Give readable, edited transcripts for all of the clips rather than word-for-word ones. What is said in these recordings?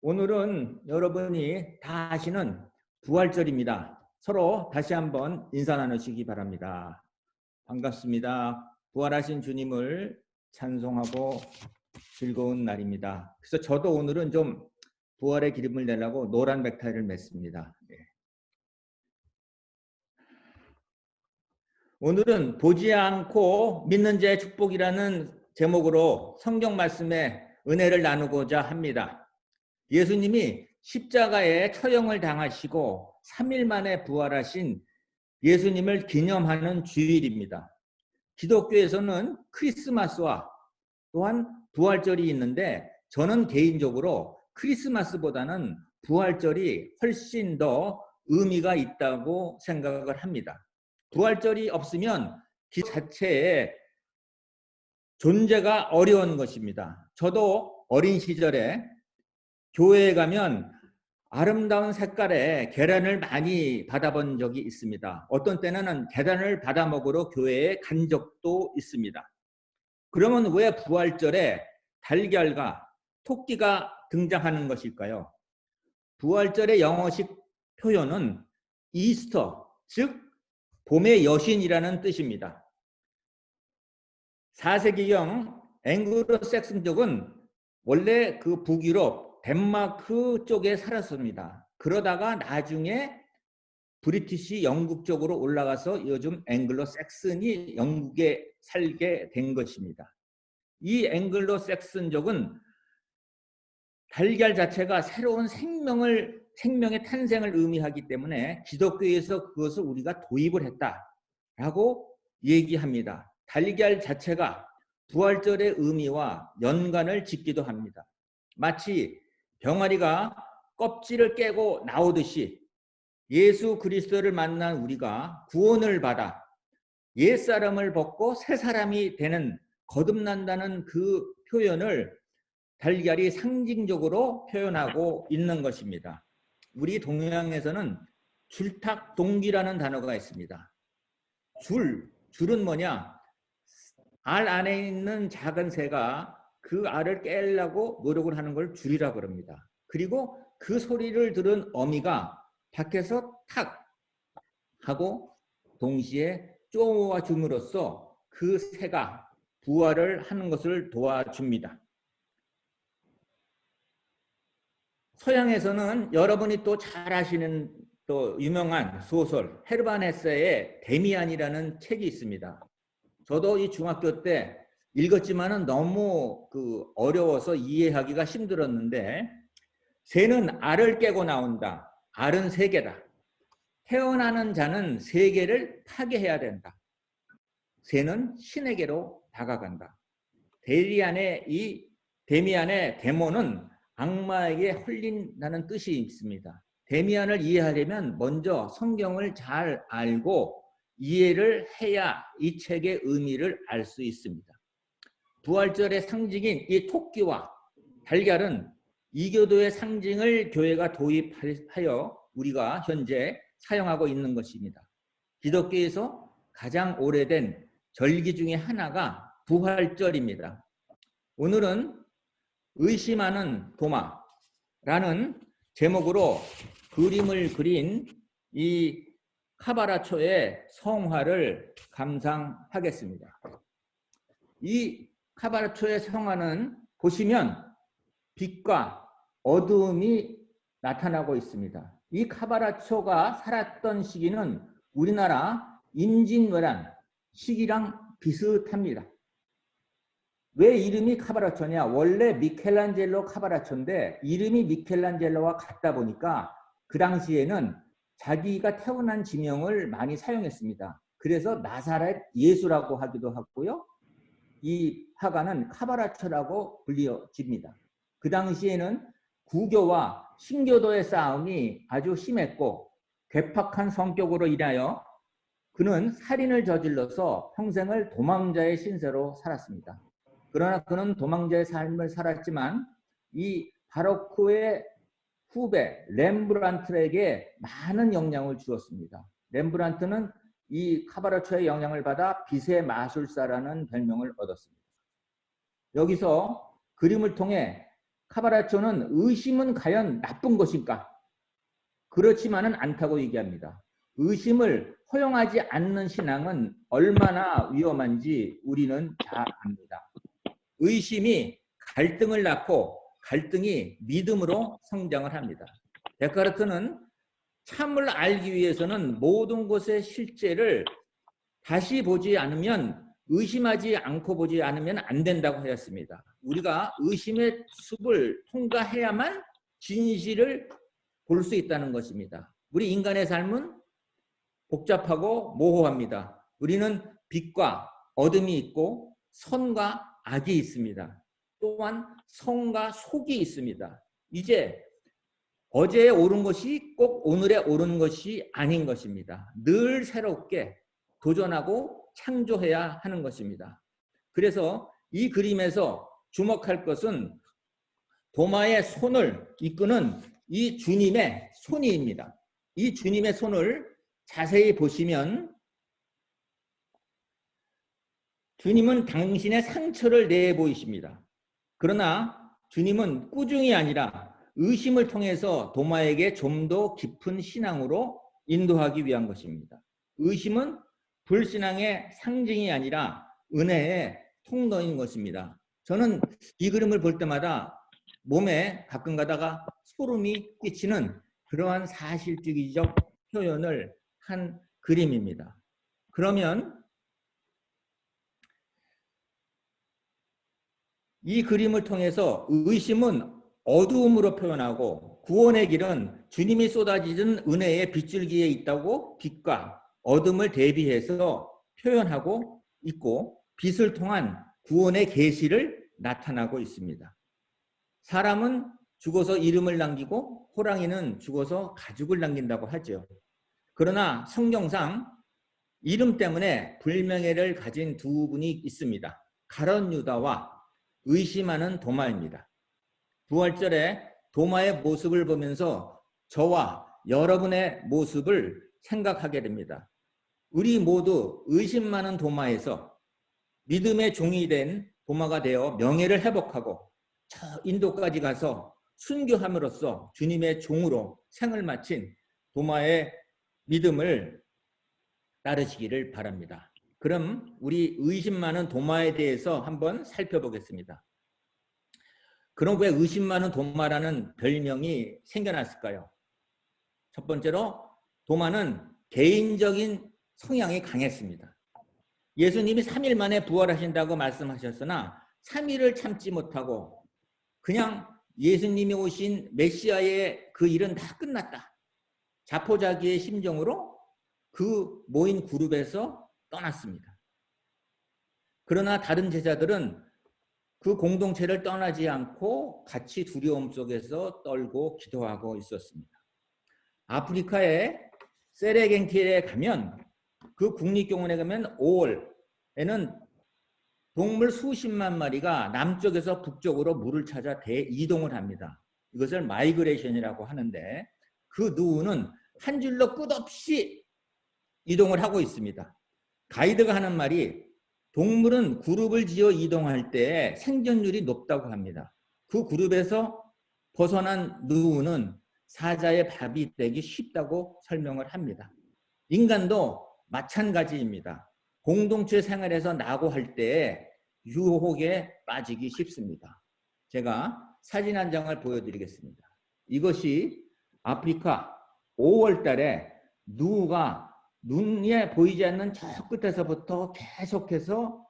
오늘은 여러분이 다 아시는 부활절입니다. 서로 다시 한번 인사 나누시기 바랍니다. 반갑습니다. 부활하신 주님을 찬송하고 즐거운 날입니다. 그래서 저도 오늘은 좀 부활의 기름을 내려고 노란 넥타이를 맸습니다. 오늘은 보지 않고 믿는 자의 축복이라는 제목으로 성경 말씀의 은혜를 나누고자 합니다. 예수님이 십자가에 처형을 당하시고 3일 만에 부활하신 예수님을 기념하는 주일입니다. 기독교에서는 크리스마스와 또한 부활절이 있는데 저는 개인적으로 크리스마스보다는 부활절이 훨씬 더 의미가 있다고 생각을 합니다. 부활절이 없으면 그 자체에 존재가 어려운 것입니다. 저도 어린 시절에 교회에 가면 아름다운 색깔의 계란을 많이 받아본 적이 있습니다. 어떤 때는 계란을 받아 먹으러 교회에 간 적도 있습니다. 그러면 왜 부활절에 달걀과 토끼가 등장하는 것일까요? 부활절의 영어식 표현은 이스터, 즉 봄의 여신이라는 뜻입니다. 4세기경 앵글로색슨족은 원래 그 북유럽 덴마크 쪽에 살았습니다. 그러다가 나중에 브리티시 영국 쪽으로 올라가서 요즘 앵글로색슨이 영국에 살게 된 것입니다. 이 앵글로색슨족은 달걀 자체가 새로운 생명의 탄생을 의미하기 때문에 기독교에서 그것을 우리가 도입을 했다라고 얘기합니다. 달걀 자체가 부활절의 의미와 연관을 짓기도 합니다. 마치 병아리가 껍질을 깨고 나오듯이 예수 그리스도를 만난 우리가 구원을 받아 옛사람을 벗고 새 사람이 되는 거듭난다는 그 표현을 달걀이 상징적으로 표현하고 있는 것입니다. 우리 동양에서는 줄탁동기라는 단어가 있습니다. 줄은 뭐냐? 알 안에 있는 작은 새가 그 알을 깨려고 노력을 하는 걸 줄이라고 그럽니다. 그리고 그 소리를 들은 어미가 밖에서 탁 하고 동시에 쪼아 줌으로써 그 새가 부활을 하는 것을 도와줍니다. 서양에서는 여러분이 또 잘 아시는 또 유명한 소설 헤르만 헤세의 데미안이라는 책이 있습니다. 저도 이 중학교 때 읽었지만은 너무 어려워서 이해하기가 힘들었는데, 새는 알을 깨고 나온다. 알은 세계다. 태어나는 자는 세계를 파괴해야 된다. 새는 신에게로 다가간다. 데미안의 데모는 악마에게 홀린다는 뜻이 있습니다. 데미안을 이해하려면 먼저 성경을 잘 알고 이해를 해야 이 책의 의미를 알 수 있습니다. 부활절의 상징인 이 토끼와 달걀은 이교도의 상징을 교회가 도입하여 우리가 현재 사용하고 있는 것입니다. 기독교에서 가장 오래된 절기 중에 하나가 부활절입니다. 오늘은 의심하는 도마라는 제목으로 그림을 그린 이 카바라초의 성화를 감상하겠습니다. 이 카바라초의 성화는 보시면 빛과 어두움이 나타나고 있습니다. 이 카바라초가 살았던 시기는 우리나라 임진왜란 시기랑 비슷합니다. 왜 이름이 카바라초냐? 원래 미켈란젤로 카바라초인데 이름이 미켈란젤로와 같다 보니까 그 당시에는 자기가 태어난 지명을 많이 사용했습니다. 그래서 나사렛 예수라고 하기도 하고요. 이 화가는 카바라초라고 불려집니다. 그 당시에는 구교와 신교도의 싸움이 아주 심했고 괴팍한 성격으로 인하여 그는 살인을 저질러서 평생을 도망자의 신세로 살았습니다. 그러나 그는 도망자의 삶을 살았지만 이 바로크의 후배 렘브란트에게 많은 영향을 주었습니다. 렘브란트는 이 카바라초의 영향을 받아 빛의 마술사라는 별명을 얻었습니다. 여기서 그림을 통해 카바라초는 의심은 과연 나쁜 것인가? 그렇지만은 않다고 얘기합니다. 의심을 허용하지 않는 신앙은 얼마나 위험한지 우리는 잘 압니다. 의심이 갈등을 낳고 갈등이 믿음으로 성장을 합니다. 데카르트는 참을 알기 위해서는 모든 것의 실제를 다시 보지 않으면 의심하지 않고 보지 않으면 안 된다고 하였습니다. 우리가 의심의 숲을 통과해야만 진실을 볼 수 있다는 것입니다. 우리 인간의 삶은 복잡하고 모호합니다. 우리는 빛과 어둠이 있고 선과 악이 있습니다. 또한 성과 속이 있습니다. 이제 어제에 옳은 것이 꼭 오늘에 옳은 것이 아닌 것입니다. 늘 새롭게 도전하고 창조해야 하는 것입니다. 그래서 이 그림에서 주목할 것은 도마의 손을 이끄는 이 주님의 손이입니다. 이 주님의 손을 자세히 보시면 주님은 당신의 상처를 내 보이십니다. 그러나 주님은 꾸중이 아니라 의심을 통해서 도마에게 좀 더 깊은 신앙으로 인도하기 위한 것입니다. 의심은 불신앙의 상징이 아니라 은혜의 통로인 것입니다. 저는 이 그림을 볼 때마다 몸에 가끔 가다가 소름이 끼치는 그러한 사실주의적 표현을 한 그림입니다. 그러면 이 그림을 통해서 의심은 어두움으로 표현하고 구원의 길은 주님이 쏟아지는 은혜의 빗줄기에 있다고 빛과 어둠을 대비해서 표현하고 있고 빛을 통한 구원의 계시를 나타나고 있습니다. 사람은 죽어서 이름을 남기고 호랑이는 죽어서 가죽을 남긴다고 하죠. 그러나 성경상 이름 때문에 불명예를 가진 두 분이 있습니다. 가룟 유다와 의심하는 도마입니다. 부활절에 도마의 모습을 보면서 저와 여러분의 모습을 생각하게 됩니다. 우리 모두 의심 많은 도마에서 믿음의 종이 된 도마가 되어 명예를 회복하고 저 인도까지 가서 순교함으로써 주님의 종으로 생을 마친 도마의 믿음을 따르시기를 바랍니다. 그럼 우리 의심 많은 도마에 대해서 한번 살펴보겠습니다. 그럼 왜 의심 많은 도마라는 별명이 생겨났을까요? 첫 번째로 도마는 개인적인 성향이 강했습니다. 예수님이 3일 만에 부활하신다고 말씀하셨으나 3일을 참지 못하고 그냥 예수님이 오신 메시아의 그 일은 다 끝났다. 자포자기의 심정으로 그 모인 그룹에서 떠났습니다. 그러나 다른 제자들은 그 공동체를 떠나지 않고 같이 두려움 속에서 떨고 기도하고 있었습니다. 아프리카의 세레겐티에 가면 그 국립공원에 가면 5월에는 동물 수십만 마리가 남쪽에서 북쪽으로 물을 찾아 대이동을 합니다. 이것을 마이그레이션이라고 하는데 그 누우는 한 줄로 끝없이 이동을 하고 있습니다. 가이드가 하는 말이 동물은 그룹을 지어 이동할 때 생존율이 높다고 합니다. 그 그룹에서 벗어난 누우는 사자의 밥이 되기 쉽다고 설명을 합니다. 인간도 마찬가지입니다. 공동체 생활에서 낙오할 때 유혹에 빠지기 쉽습니다. 제가 사진 한 장을 보여드리겠습니다. 이것이 아프리카 5월 달에 누우가 눈에 보이지 않는 저 끝에서부터 계속해서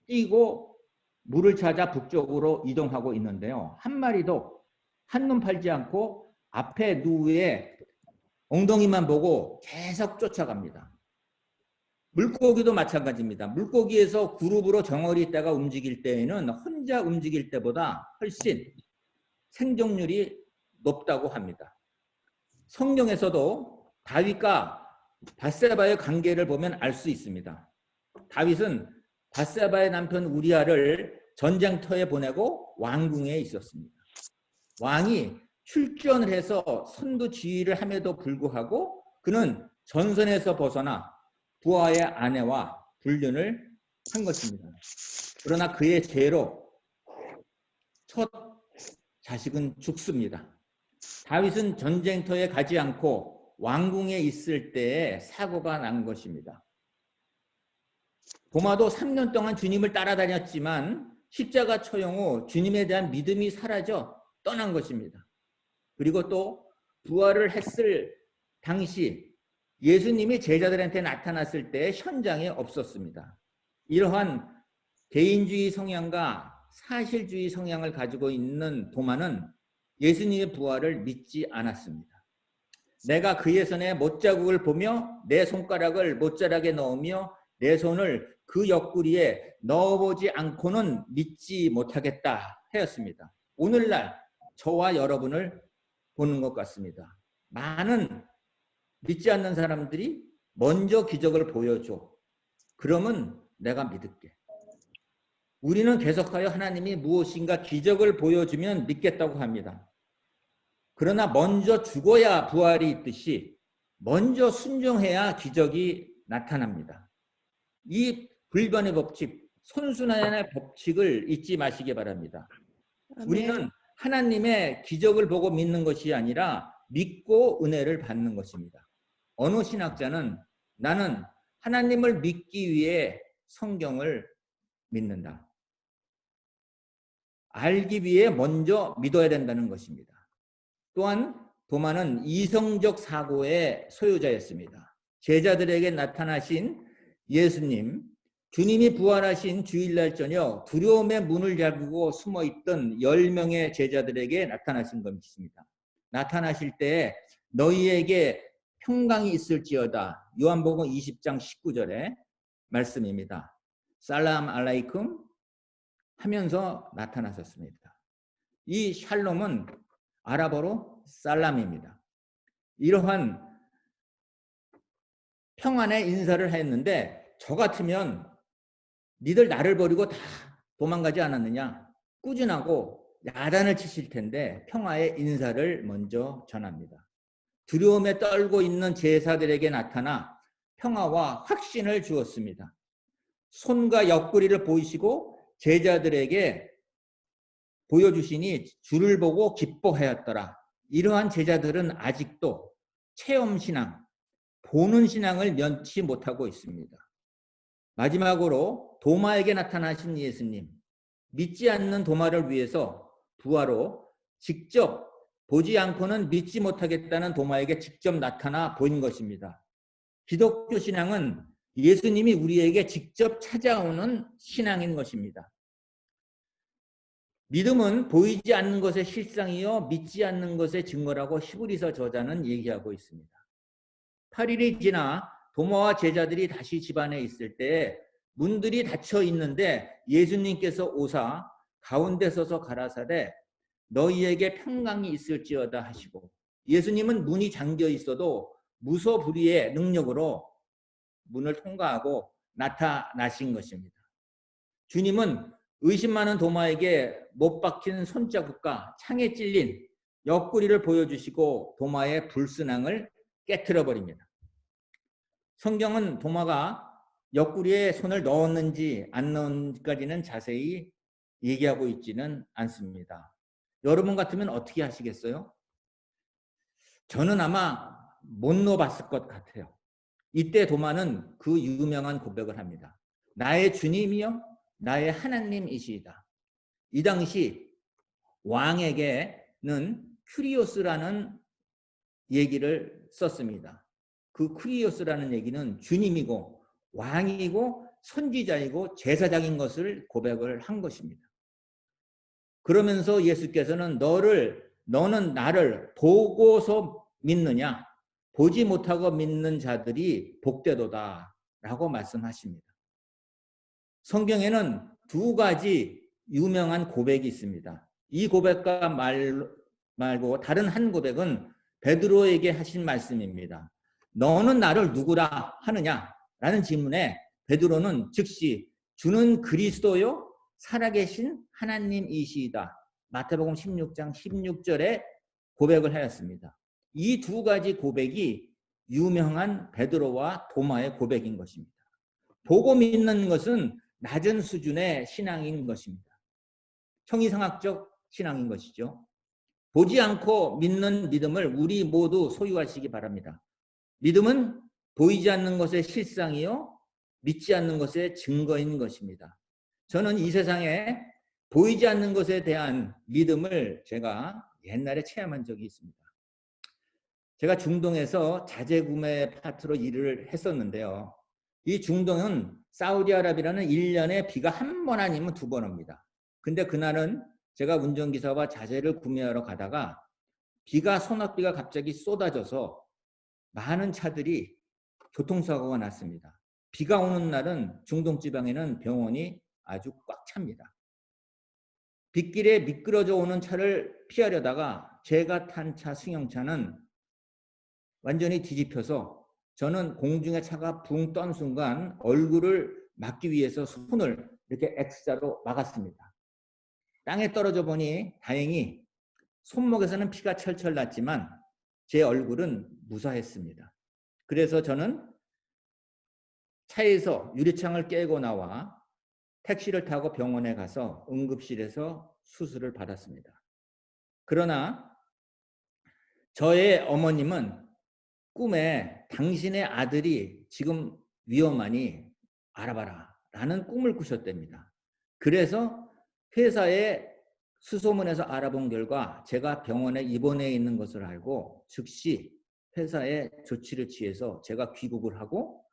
뛰고 물을 찾아 북쪽으로 이동하고 있는데요. 한 마리도 한눈 팔지 않고 앞에 누우의 엉덩이만 보고 계속 쫓아갑니다. 물고기도 마찬가지입니다. 물고기에서 그룹으로 정어리 있다가 움직일 때에는 혼자 움직일 때보다 훨씬 생존율이 높다고 합니다. 성경에서도 다윗과 밧세바의 관계를 보면 알 수 있습니다. 다윗은 밧세바의 남편 우리아를 전쟁터에 보내고 왕궁에 있었습니다. 왕이 출전을 해서 선두 지휘를 함에도 불구하고 그는 전선에서 벗어나 부하의 아내와 불륜을 한 것입니다. 그러나 그의 죄로 첫 자식은 죽습니다. 다윗은 전쟁터에 가지 않고 왕궁에 있을 때에 사고가 난 것입니다. 도마도 3년 동안 주님을 따라다녔지만 십자가 처형 후 주님에 대한 믿음이 사라져 떠난 것입니다. 그리고 또 부활을 했을 당시 예수님이 제자들한테 나타났을 때 현장에 없었습니다. 이러한 개인주의 성향과 사실주의 성향을 가지고 있는 도마는 예수님의 부활을 믿지 않았습니다. 내가 그의 손에 못자국을 보며 내 손가락을 못자락에 넣으며 내 손을 그 옆구리에 넣어보지 않고는 믿지 못하겠다 하였습니다. 오늘날 저와 여러분을 보는 것 같습니다. 많은 믿지 않는 사람들이 먼저 기적을 보여줘. 그러면 내가 믿을게. 우리는 계속하여 하나님이 무엇인가 기적을 보여주면 믿겠다고 합니다. 그러나 먼저 죽어야 부활이 있듯이 먼저 순종해야 기적이 나타납니다. 이 불변의 법칙, 선순환의 법칙을 잊지 마시기 바랍니다. 우리는 하나님의 기적을 보고 믿는 것이 아니라 믿고 은혜를 받는 것입니다. 어느 신학자는 나는 하나님을 믿기 위해 성경을 믿는다. 알기 위해 먼저 믿어야 된다는 것입니다. 또한 도마는 이성적 사고의 소유자였습니다. 제자들에게 나타나신 예수님, 주님이 부활하신 주일날 저녁 두려움의 문을 잠그고 숨어있던 10명의 제자들에게 나타나신 것입니다. 나타나실 때 너희에게 평강이 있을지어다. 요한복음 20장 19절의 말씀입니다. 살람 알라이쿰 하면서 나타나셨습니다. 이 샬롬은 아랍어로 살람입니다. 이러한 평안의 인사를 했는데 저 같으면 니들 나를 버리고 다 도망가지 않았느냐? 꾸준하고 야단을 치실 텐데 평화의 인사를 먼저 전합니다. 두려움에 떨고 있는 제사들에게 나타나 평화와 확신을 주었습니다. 손과 옆구리를 보이시고 제자들에게 보여주시니 주를 보고 기뻐하였더라. 이러한 제자들은 아직도 체험신앙, 보는 신앙을 면치 못하고 있습니다. 마지막으로 도마에게 나타나신 예수님, 믿지 않는 도마를 위해서 부하로 직접 보지 않고는 믿지 못하겠다는 도마에게 직접 나타나 보인 것입니다. 기독교 신앙은 예수님이 우리에게 직접 찾아오는 신앙인 것입니다. 믿음은 보이지 않는 것의 실상이요 믿지 않는 것의 증거라고 히브리서 저자는 얘기하고 있습니다. 8일이 지나 도마와 제자들이 다시 집안에 있을 때 문들이 닫혀 있는데 예수님께서 오사 가운데 서서 가라사대 너희에게 평강이 있을지어다 하시고, 예수님은 문이 잠겨 있어도 무소불위의 능력으로 문을 통과하고 나타나신 것입니다. 주님은 의심 많은 도마에게 못 박힌 손자국과 창에 찔린 옆구리를 보여주시고 도마의 불순항을 깨트려 버립니다. 성경은 도마가 옆구리에 손을 넣었는지 안 넣었는지까지는 자세히 얘기하고 있지는 않습니다. 여러분 같으면 어떻게 하시겠어요? 저는 아마 못 넣어봤을 것 같아요. 이때 도마는 그 유명한 고백을 합니다. 나의 주님이여 나의 하나님이시이다. 이 당시 왕에게는 큐리오스라는 얘기를 썼습니다. 그 큐리오스라는 얘기는 주님이고 왕이고 선지자이고 제사장인 것을 고백을 한 것입니다. 그러면서 예수께서는 너는 나를 보고서 믿느냐? 보지 못하고 믿는 자들이 복되도다 라고 말씀하십니다. 성경에는 두 가지 유명한 고백이 있습니다. 이 고백과 말고 다른 한 고백은 베드로에게 하신 말씀입니다. 너는 나를 누구라 하느냐? 라는 질문에 베드로는 즉시 주는 그리스도요 살아계신 하나님이시이다. 마태복음 16장 16절에 고백을 하였습니다. 이 두 가지 고백이 유명한 베드로와 도마의 고백인 것입니다. 보고 믿는 것은 낮은 수준의 신앙인 것입니다. 형이상학적 신앙인 것이죠. 보지 않고 믿는 믿음을 우리 모두 소유하시기 바랍니다. 믿음은 보이지 않는 것의 실상이요 믿지 않는 것의 증거인 것입니다. 저는 이 세상에 보이지 않는 것에 대한 믿음을 제가 옛날에 체험한 적이 있습니다. 제가 중동에서 자재구매 파트로 일을 했었는데요. 이 중동은 사우디아라비아는 1년에 비가 한 번 아니면 2번 옵니다. 근데 그날은 제가 운전기사와 자재를 구매하러 가다가 소낙비가 갑자기 쏟아져서 많은 차들이 교통사고가 났습니다. 비가 오는 날은 중동 지방에는 병원이 아주 꽉 찹니다. 빗길에 미끄러져 오는 차를 피하려다가 제가 탄 차 승용차는 완전히 뒤집혀서 저는 공중에 차가 붕 떤 순간 얼굴을 막기 위해서 손을 이렇게 X자로 막았습니다. 땅에 떨어져 보니 다행히 손목에서는 피가 철철 났지만 제 얼굴은 무사했습니다. 그래서 저는 차에서 유리창을 깨고 나와 택시를 타고 병원에 가서 응급실에서 수술을 받았습니다. 그러나 저의 어머님은 꿈에 당신의 아들이 지금 위험하니 알아봐라 라는 꿈을 꾸셨답니다. 그래서 회사에 수소문해서 알아본 결과 제가 병원에 입원해 있는 것을 알고 즉시 회사에 조치를 취해서 제가 귀국을 하고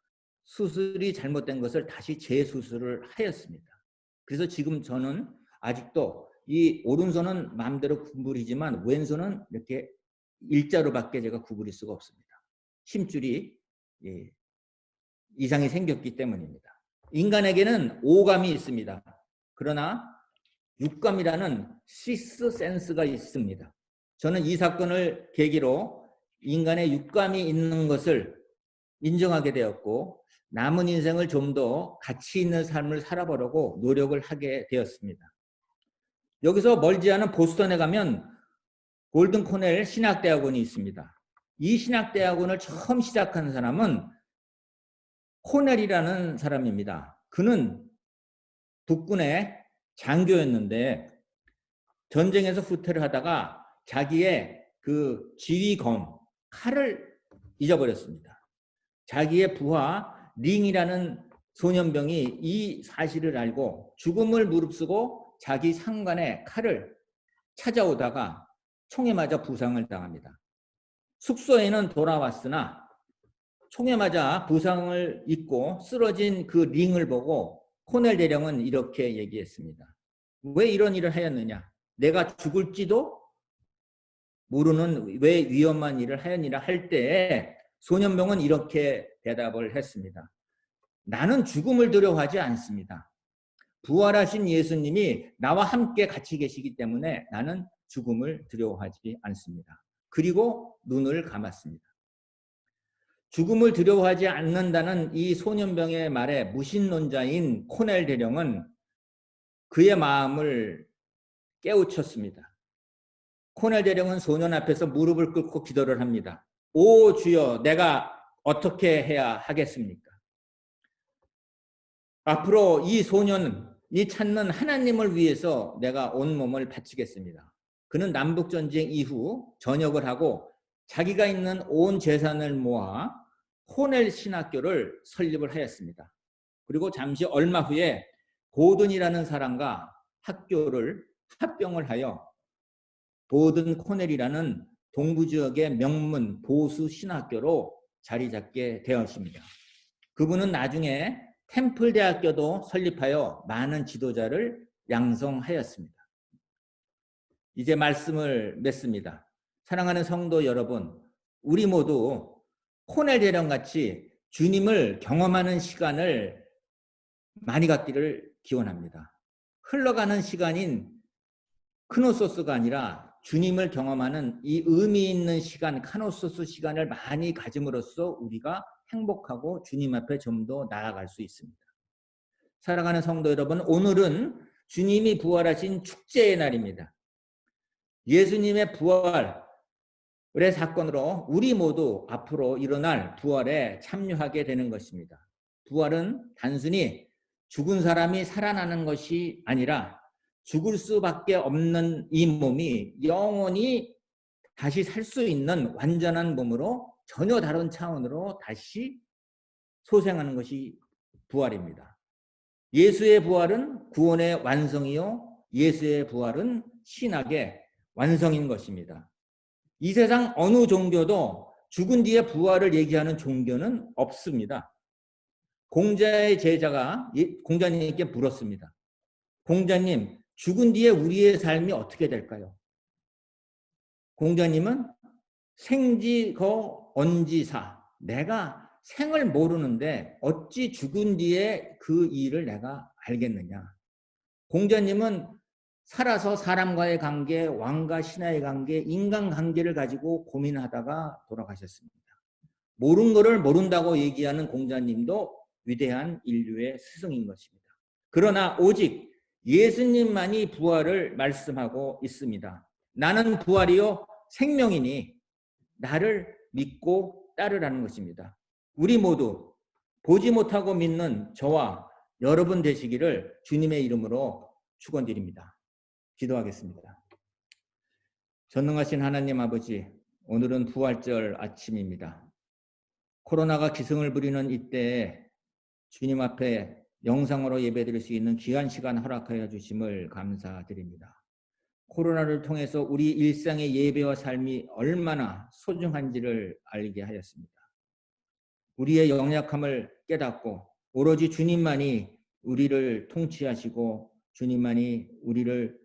수술이 잘못된 것을 다시 재수술을 하였습니다. 그래서 지금 저는 아직도 이 오른손은 마음대로 구부리지만 왼손은 이렇게 일자로밖에 제가 구부릴 수가 없습니다. 힘줄이 이상이 생겼기 때문입니다. 인간에게는 오감이 있습니다. 그러나 육감이라는 시스 센스가 있습니다. 저는 이 사건을 계기로 인간의 육감이 있는 것을 인정하게 되었고 남은 인생을 좀 더 가치 있는 삶을 살아보려고 노력을 하게 되었습니다. 여기서 멀지 않은 보스턴에 가면 골든 코넬 신학대학원이 있습니다. 이 신학대학원을 처음 시작한 사람은 코넬이라는 사람입니다. 그는 북군의 장교였는데 전쟁에서 후퇴를 하다가 자기의 그 지휘검, 칼을 잊어버렸습니다. 자기의 부하 링이라는 소년병이 이 사실을 알고 죽음을 무릅쓰고 자기 상관의 칼을 찾아오다가 총에 맞아 부상을 당합니다. 숙소에는 돌아왔으나 총에 맞아 부상을 입고 쓰러진 그 링을 보고 코넬 대령은 이렇게 얘기했습니다. 왜 이런 일을 하였느냐? 내가 죽을지도 모르는 왜 위험한 일을 하였느냐 할 때에 소년병은 이렇게 대답을 했습니다. 나는 죽음을 두려워하지 않습니다. 부활하신 예수님이 나와 함께 같이 계시기 때문에 나는 죽음을 두려워하지 않습니다. 그리고 눈을 감았습니다. 죽음을 두려워하지 않는다는 이 소년병의 말에 무신론자인 코넬 대령은 그의 마음을 깨우쳤습니다. 코넬 대령은 소년 앞에서 무릎을 꿇고 기도를 합니다. 오 주여, 내가 어떻게 해야 하겠습니까? 앞으로 이 소년이 찾는 하나님을 위해서 내가 온몸을 바치겠습니다. 그는 남북전쟁 이후 전역을 하고 자기가 있는 온 재산을 모아 코넬 신학교를 설립을 하였습니다. 그리고 잠시 얼마 후에 보든이라는 사람과 학교를 합병을 하여 보든 코넬이라는 동부 지역의 명문 보수 신학교로 자리 잡게 되었습니다. 그분은 나중에 템플 대학교도 설립하여 많은 지도자를 양성하였습니다. 이제 말씀을 맺습니다. 사랑하는 성도 여러분, 우리 모두 코넬 대령같이 주님을 경험하는 시간을 많이 갖기를 기원합니다. 흘러가는 시간인 크노소스가 아니라 주님을 경험하는 이 의미 있는 시간, 카노소스 시간을 많이 가짐으로써 우리가 행복하고 주님 앞에 좀 더 나아갈 수 있습니다. 사랑하는 성도 여러분, 오늘은 주님이 부활하신 축제의 날입니다. 예수님의 부활의 사건으로 우리 모두 앞으로 일어날 부활에 참여하게 되는 것입니다. 부활은 단순히 죽은 사람이 살아나는 것이 아니라 죽을 수밖에 없는 이 몸이 영원히 다시 살 수 있는 완전한 몸으로 전혀 다른 차원으로 다시 소생하는 것이 부활입니다. 예수의 부활은 구원의 완성이요, 예수의 부활은 신학의 완성인 것입니다. 이 세상 어느 종교도 죽은 뒤에 부활을 얘기하는 종교는 없습니다. 공자의 제자가 공자님께 물었습니다. 공자님, 죽은 뒤에 우리의 삶이 어떻게 될까요? 공자님은 생지거 언지사, 내가 생을 모르는데 어찌 죽은 뒤에 그 일을 내가 알겠느냐. 공자님은 살아서 사람과의 관계, 왕과 신하의 관계, 인간관계를 가지고 고민하다가 돌아가셨습니다. 모르는 것을 모른다고 얘기하는 공자님도 위대한 인류의 스승인 것입니다. 그러나 오직 예수님만이 부활을 말씀하고 있습니다. 나는 부활이요 생명이니 나를 믿고 따르라는 것입니다. 우리 모두 보지 못하고 믿는 저와 여러분 되시기를 주님의 이름으로 축원드립니다. 기도하겠습니다. 전능하신 하나님 아버지, 오늘은 부활절 아침입니다. 코로나가 기승을 부리는 이때에 주님 앞에 영상으로 예배드릴 수 있는 귀한 시간 허락하여 주심을 감사드립니다. 코로나를 통해서 우리 일상의 예배와 삶이 얼마나 소중한지를 알게 하였습니다. 우리의 연약함을 깨닫고 오로지 주님만이 우리를 통치하시고 주님만이 우리를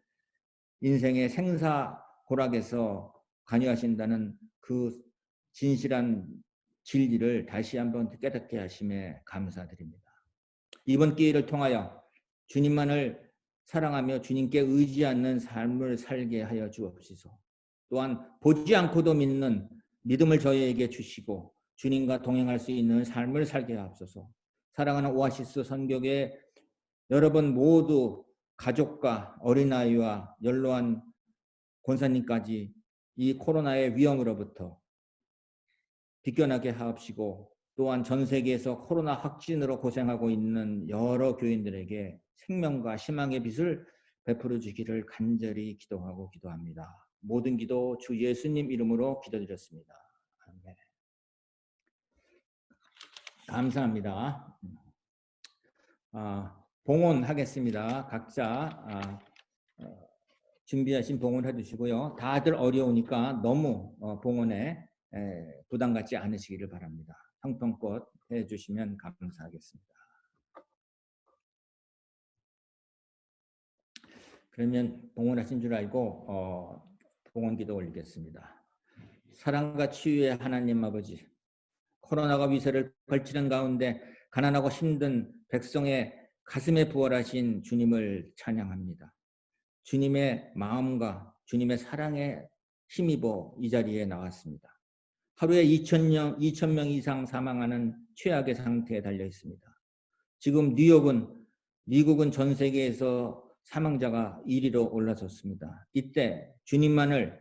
인생의 생사고락에서 관여하신다는 그 진실한 진리를 다시 한번 깨닫게 하심에 감사드립니다. 이번 기회를 통하여 주님만을 사랑하며 주님께 의지하는 삶을 살게 하여 주옵소서. 또한 보지 않고도 믿는 믿음을 저희에게 주시고 주님과 동행할 수 있는 삶을 살게 하옵소서. 사랑하는 오아시스 선교회 여러분 모두 가족과 어린아이와 연로한 권사님까지 이 코로나의 위험으로부터 비껴나게 하옵시고 또한 전 세계에서 코로나 확진으로 고생하고 있는 여러 교인들에게 생명과 희망의 빛을 베풀어 주기를 간절히 기도하고 기도합니다. 모든 기도 주 예수님 이름으로 기도드렸습니다. 아멘. 감사합니다. 봉헌하겠습니다. 각자 준비하신 봉헌 해주시고요. 다들 어려우니까 너무 봉헌에 부담 갖지 않으시기를 바랍니다. 형편껏 해주시면 감사하겠습니다. 그러면 봉헌하신 줄 알고 봉헌기도 올리겠습니다. 사랑과 치유의 하나님 아버지, 코로나가 위세를 걸치는 가운데 가난하고 힘든 백성의 가슴에 부활하신 주님을 찬양합니다. 주님의 마음과 주님의 사랑에 힘입어 이 자리에 나왔습니다. 하루에 2,000명 이상 사망하는 최악의 상태에 달려 있습니다. 지금 뉴욕은 미국은 전 세계에서 사망자가 1위로 올라섰습니다. 이때 주님만을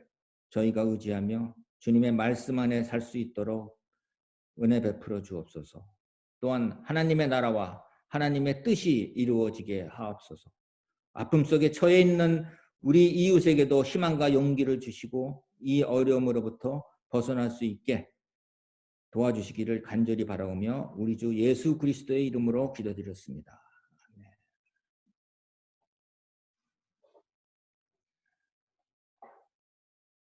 저희가 의지하며 주님의 말씀 안에 살 수 있도록 은혜 베풀어 주옵소서. 또한 하나님의 나라와 하나님의 뜻이 이루어지게 하옵소서. 아픔 속에 처해 있는 우리 이웃에게도 희망과 용기를 주시고 이 어려움으로부터 벗어날 수 있게 도와주시기를 간절히 바라오며 우리 주 예수 그리스도의 이름으로 기도드렸습니다.